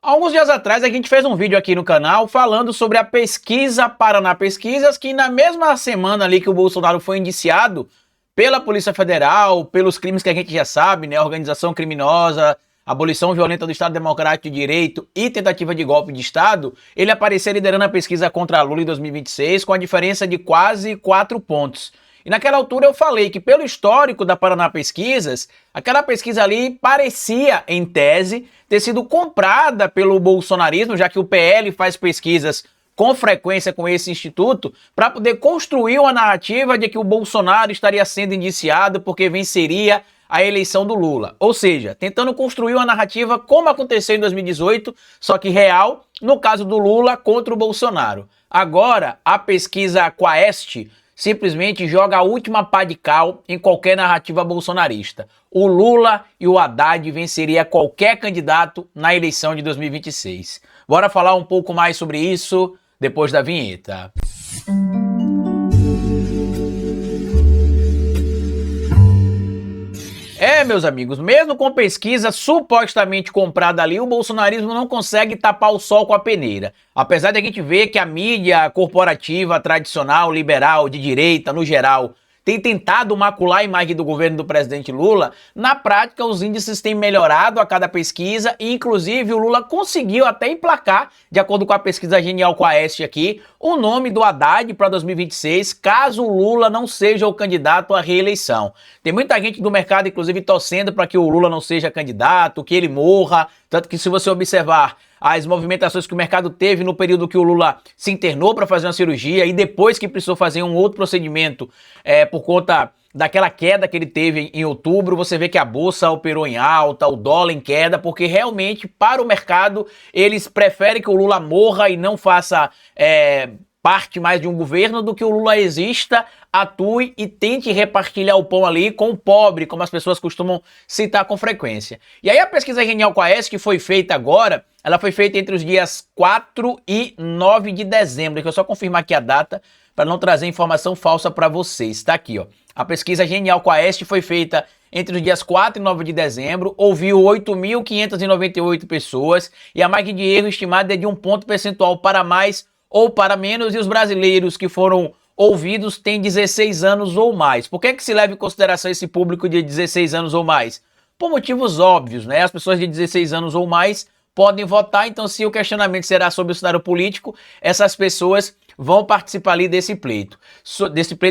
Alguns dias atrás a gente fez um vídeo aqui no canal falando sobre a pesquisa Paraná Pesquisas, que na mesma semana ali que o Bolsonaro foi indiciado pela Polícia Federal, pelos crimes que a gente já sabe, né, organização criminosa, abolição violenta do Estado Democrático de Direito e tentativa de golpe de Estado, ele apareceu liderando a pesquisa contra Lula em 2026 com a diferença de quase 4 pontos. E naquela altura eu falei que pelo histórico da Paraná Pesquisas, aquela pesquisa ali parecia, em tese, ter sido comprada pelo bolsonarismo, já que o PL faz pesquisas com frequência com esse instituto, para poder construir uma narrativa de que o Bolsonaro estaria sendo indiciado porque venceria a eleição do Lula. Ou seja, tentando construir uma narrativa como aconteceu em 2018, só que real, no caso do Lula contra o Bolsonaro. Agora, a pesquisa Quaest simplesmente joga a última pá de cal em qualquer narrativa bolsonarista. O Lula e o Haddad venceria qualquer candidato na eleição de 2026. Bora falar um pouco mais sobre isso depois da vinheta. Meus amigos, mesmo com pesquisa supostamente comprada ali, o bolsonarismo não consegue tapar o sol com a peneira. Apesar de a gente ver que a mídia corporativa, tradicional, liberal, de direita, no geral, tem tentado macular a imagem do governo do presidente Lula, na prática os índices têm melhorado a cada pesquisa e inclusive o Lula conseguiu até emplacar, de acordo com a pesquisa Genial Quaest aqui, o nome do Haddad para 2026, caso o Lula não seja o candidato à reeleição. Tem muita gente do mercado, inclusive, torcendo para que o Lula não seja candidato, que ele morra, tanto que se você observar as movimentações que o mercado teve no período que o Lula se internou para fazer uma cirurgia e depois que precisou fazer um outro procedimento por conta daquela queda que ele teve em outubro, você vê que a bolsa operou em alta, o dólar em queda, porque realmente para o mercado eles preferem que o Lula morra e não faça parte mais de um governo do que o Lula exista, atue e tente repartilhar o pão ali com o pobre, como as pessoas costumam citar com frequência. E aí a pesquisa Genial Quaest que foi feita agora, ela foi feita entre os dias 4 e 9 de dezembro. Deixa eu só confirmar aqui a data para não trazer informação falsa para vocês. Está aqui, ó. A pesquisa Genial Quaest foi feita entre os dias 4 e 9 de dezembro, ouviu 8.598 pessoas e a margem de erro estimada é de 1 ponto percentual para mais ou para menos, e os brasileiros que foram ouvidos têm 16 anos ou mais. Por que se leva em consideração esse público de 16 anos ou mais? Por motivos óbvios, né? As pessoas de 16 anos ou mais podem votar, então se o questionamento será sobre o cenário político, essas pessoas vão participar ali desse pleito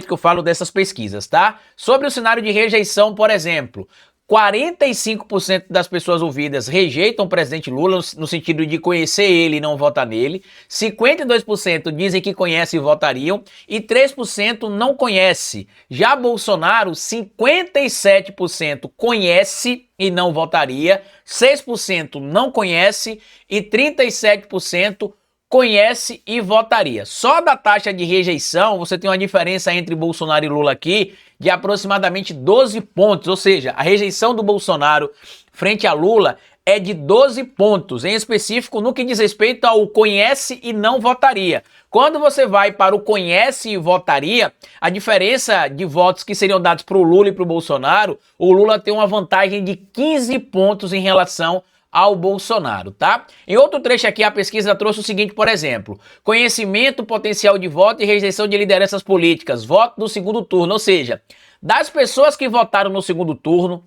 que eu falo dessas pesquisas, tá? Sobre o cenário de rejeição, por exemplo, 45% das pessoas ouvidas rejeitam o presidente Lula no sentido de conhecer ele e não votar nele, 52% dizem que conhecem e votariam e 3% não conhece. Já Bolsonaro, 57% conhece e não votaria, 6% não conhece e 37% conhece e votaria. Só da taxa de rejeição, você tem uma diferença entre Bolsonaro e Lula aqui de aproximadamente 12 pontos, ou seja, a rejeição do Bolsonaro frente a Lula é de 12 pontos, em específico no que diz respeito ao conhece e não votaria. Quando você vai para o conhece e votaria, a diferença de votos que seriam dados para o Lula e para o Bolsonaro, o Lula tem uma vantagem de 15 pontos em relação ao Bolsonaro, tá? Em outro trecho aqui, a pesquisa trouxe o seguinte, por exemplo, conhecimento, potencial de voto e rejeição de lideranças políticas, voto no segundo turno, ou seja, das pessoas que votaram no segundo turno,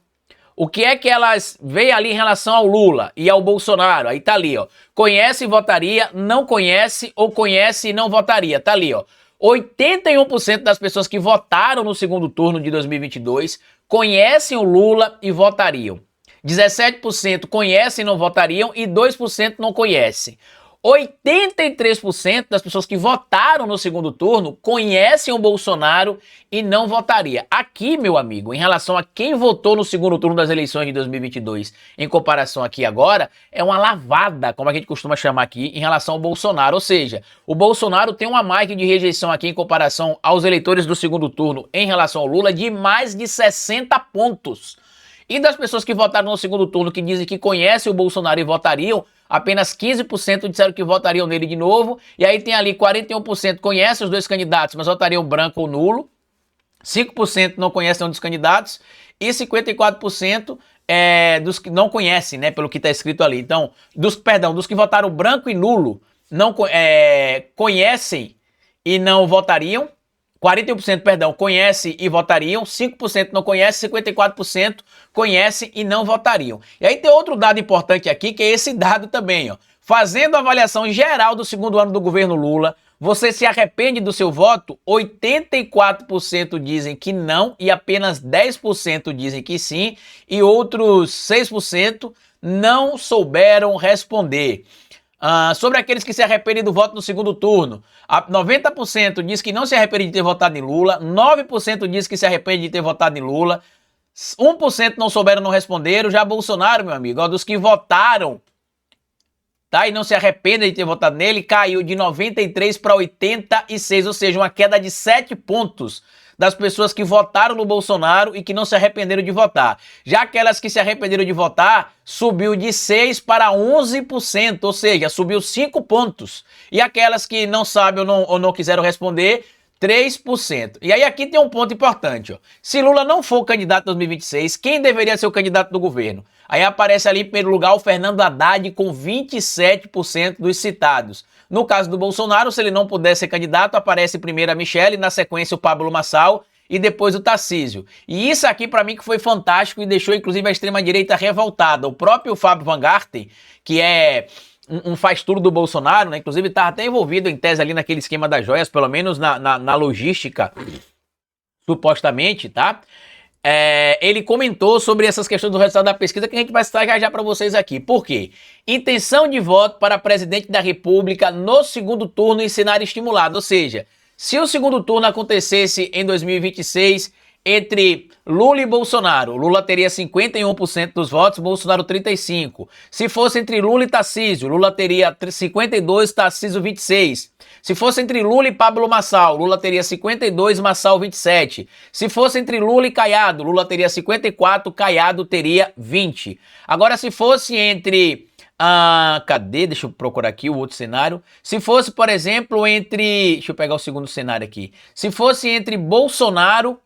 o que é que elas veem ali em relação ao Lula e ao Bolsonaro? Aí tá ali, ó, conhece e votaria, não conhece ou conhece e não votaria, tá ali, ó. 81% das pessoas que votaram no segundo turno de 2022 conhecem o Lula e votariam. 17% conhecem e não votariam e 2% não conhecem. 83% das pessoas que votaram no segundo turno conhecem o Bolsonaro e não votaria. Aqui, meu amigo, em relação a quem votou no segundo turno das eleições de 2022, em comparação aqui agora, é uma lavada, como a gente costuma chamar aqui, em relação ao Bolsonaro. Ou seja, o Bolsonaro tem uma margem de rejeição aqui em comparação aos eleitores do segundo turno em relação ao Lula de mais de 60 pontos. E das pessoas que votaram no segundo turno, que dizem que conhecem o Bolsonaro e votariam, apenas 15% disseram que votariam nele de novo. E aí tem ali 41% conhecem os dois candidatos, mas votariam branco ou nulo. 5% não conhecem um dos candidatos. E 54% dos que não conhecem, né, pelo que está escrito ali. Então, dos que votaram branco e nulo, não conhecem e não votariam. 41%, perdão, conhece e votariam, 5% não conhece, 54% conhece e não votariam. E aí tem outro dado importante aqui, que é esse dado também, ó. Fazendo a avaliação geral do segundo ano do governo Lula, você se arrepende do seu voto? 84% dizem que não e apenas 10% dizem que sim, e outros 6% não souberam responder. Sobre aqueles que se arrependem do voto no segundo turno, 90% diz que não se arrepende de ter votado em Lula, 9% diz que se arrepende de ter votado em Lula, 1% não souberam, não responderam. Já Bolsonaro, meu amigo, ó, dos que votaram, tá, e não se arrependem de ter votado nele, caiu de 93 para 86, ou seja, uma queda de 7 pontos das pessoas que votaram no Bolsonaro e que não se arrependeram de votar. Já aquelas que se arrependeram de votar, subiu de 6 para 11%, ou seja, subiu 5 pontos. E aquelas que não sabem ou não quiseram responder, 3%. E aí aqui tem um ponto importante, ó. Se Lula não for candidato em 2026, quem deveria ser o candidato do governo? Aí aparece ali em primeiro lugar o Fernando Haddad com 27% dos citados. No caso do Bolsonaro, se ele não puder ser candidato, aparece primeiro a Michelle, na sequência o Pablo Marçal e depois o Tarcísio. E isso aqui para mim que foi fantástico e deixou inclusive a extrema-direita revoltada. O próprio Fábio Van Garten, que é um faz-tudo do Bolsonaro, né? Inclusive estava até envolvido em tese ali naquele esquema das joias, pelo menos na logística, supostamente, tá? Ele comentou sobre essas questões do resultado da pesquisa que a gente vai citar já para vocês aqui. Por quê? Intenção de voto para presidente da República no segundo turno em cenário estimulado. Ou seja, se o segundo turno acontecesse em 2026 entre Lula e Bolsonaro, Lula teria 51% dos votos, Bolsonaro 35%. Se fosse entre Lula e Tarcísio, Lula teria 52%, Tarcísio 26%. Se fosse entre Lula e Pablo Marçal, Lula teria 52%, Marçal 27%. Se fosse entre Lula e Caiado, Lula teria 54%, Caiado teria 20%. Agora, se fosse entre... cadê? Deixa eu procurar aqui o outro cenário. Se fosse, por exemplo, entre... Deixa eu pegar o segundo cenário aqui. Se fosse entre Bolsonaro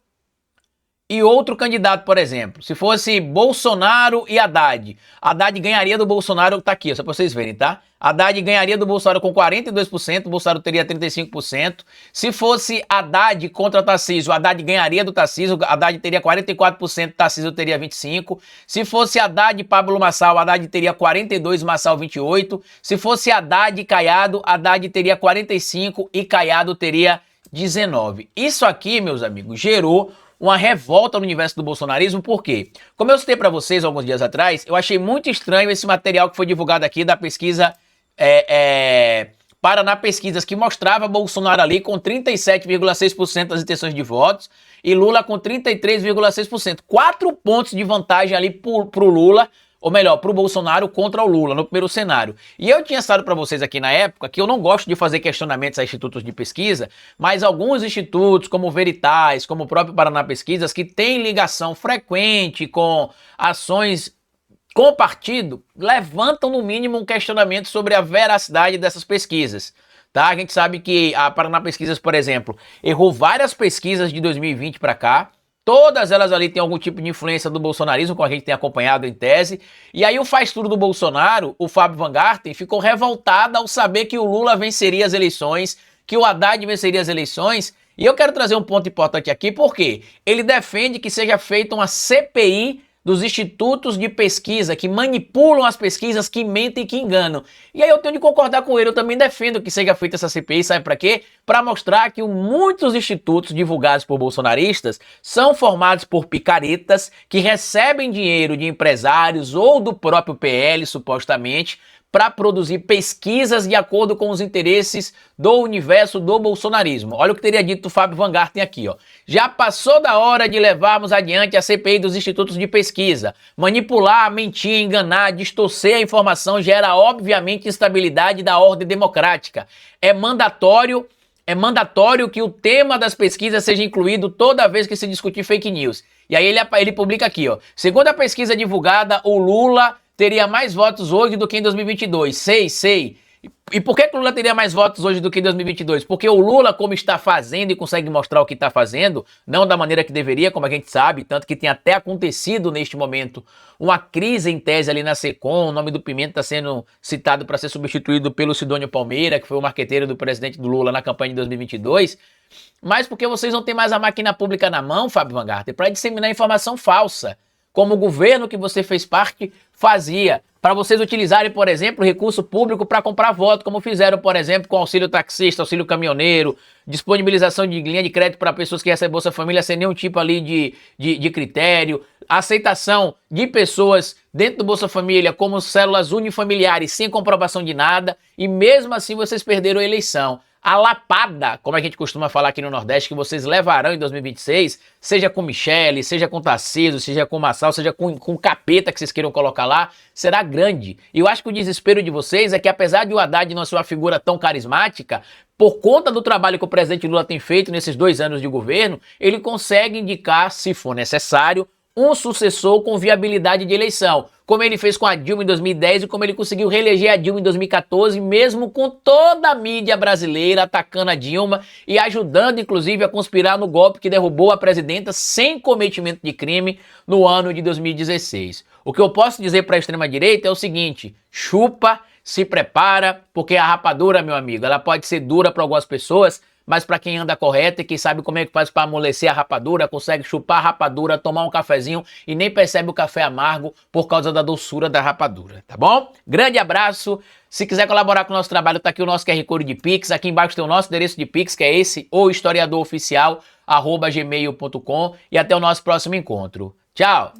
e outro candidato, por exemplo, se fosse Bolsonaro e Haddad, Haddad ganharia do Bolsonaro, tá aqui, só pra vocês verem, tá? Haddad ganharia do Bolsonaro com 42%, Bolsonaro teria 35%. Se fosse Haddad contra Tarcísio, Haddad ganharia do Tarcísio, Haddad teria 44%, Tarcísio teria 25%. Se fosse Haddad e Pablo Marçal, Haddad teria 42%, Marçal 28%. Se fosse Haddad e Caiado, Haddad teria 45% e Caiado teria 19%. Isso aqui, meus amigos, gerou uma revolta no universo do bolsonarismo, por quê? Como eu citei para vocês alguns dias atrás, eu achei muito estranho esse material que foi divulgado aqui da pesquisa Paraná Pesquisas, que mostrava Bolsonaro ali com 37,6% das intenções de votos e Lula com 33,6%. 4 pontos de vantagem ali pro Lula, ou melhor, pro Bolsonaro contra o Lula, no primeiro cenário. E eu tinha citado para vocês aqui na época que eu não gosto de fazer questionamentos a institutos de pesquisa, mas alguns institutos, como o Veritas, como o próprio Paraná Pesquisas, que têm ligação frequente com ações com o partido, levantam no mínimo um questionamento sobre a veracidade dessas pesquisas. Tá? A gente sabe que a Paraná Pesquisas, por exemplo, errou várias pesquisas de 2020 para cá. Todas elas ali têm algum tipo de influência do bolsonarismo, como a gente tem acompanhado em tese. E aí o faz-tudo do Bolsonaro, o Fábio Van Garten, ficou revoltado ao saber que o Lula venceria as eleições, que o Haddad venceria as eleições. E eu quero trazer um ponto importante aqui, porque ele defende que seja feita uma CPI dos institutos de pesquisa que manipulam as pesquisas, que mentem e que enganam. E aí eu tenho de concordar com ele, eu também defendo que seja feita essa CPI, sabe para quê? Para mostrar que muitos institutos divulgados por bolsonaristas são formados por picaretas que recebem dinheiro de empresários ou do próprio PL, supostamente, para produzir pesquisas de acordo com os interesses do universo do bolsonarismo. Olha o que teria dito o Fábio Van Garten aqui, ó. Já passou da hora de levarmos adiante a CPI dos institutos de pesquisa. Manipular, mentir, enganar, distorcer a informação gera obviamente instabilidade da ordem democrática. É mandatório que o tema das pesquisas seja incluído toda vez que se discutir fake news. E aí ele publica aqui, ó. Segundo a pesquisa divulgada, o Lula teria mais votos hoje do que em 2022. Sei. E por que o Lula teria mais votos hoje do que em 2022? Porque o Lula, como está fazendo e consegue mostrar o que está fazendo, não da maneira que deveria, como a gente sabe, tanto que tem até acontecido neste momento uma crise em tese ali na Secom, o nome do Pimenta está sendo citado para ser substituído pelo Sidônio Palmeira, que foi o marqueteiro do presidente do Lula na campanha de 2022, mas porque vocês não têm mais a máquina pública na mão, Fábio Van Garten, para disseminar informação falsa, como o governo que você fez parte fazia, para vocês utilizarem, por exemplo, recurso público para comprar voto, como fizeram, por exemplo, com auxílio taxista, auxílio caminhoneiro, disponibilização de linha de crédito para pessoas que recebem Bolsa Família sem nenhum tipo ali de critério, aceitação de pessoas dentro do Bolsa Família como células unifamiliares sem comprovação de nada, e mesmo assim vocês perderam a eleição. A lapada, como a gente costuma falar aqui no Nordeste, que vocês levarão em 2026, seja com Michele, seja com Tarcísio, seja com Massal, seja com o capeta que vocês queiram colocar lá, será grande. E eu acho que o desespero de vocês é que, apesar de o Haddad não ser uma figura tão carismática, por conta do trabalho que o presidente Lula tem feito nesses 2 anos de governo, ele consegue indicar, se for necessário, um sucessor com viabilidade de eleição, como ele fez com a Dilma em 2010 e como ele conseguiu reeleger a Dilma em 2014, mesmo com toda a mídia brasileira atacando a Dilma e ajudando, inclusive, a conspirar no golpe que derrubou a presidenta sem cometimento de crime no ano de 2016. O que eu posso dizer para a extrema-direita é o seguinte: chupa, se prepara, porque a rapadura, meu amigo, ela pode ser dura para algumas pessoas, mas para quem anda correto e quem sabe como é que faz para amolecer a rapadura, consegue chupar a rapadura, tomar um cafezinho e nem percebe o café amargo por causa da doçura da rapadura, tá bom? Grande abraço. Se quiser colaborar com o nosso trabalho, tá aqui o nosso QR Code de Pix. Aqui embaixo tem o nosso endereço de Pix, que é esse, ou historiadoroficial@gmail.com. E até o nosso próximo encontro. Tchau!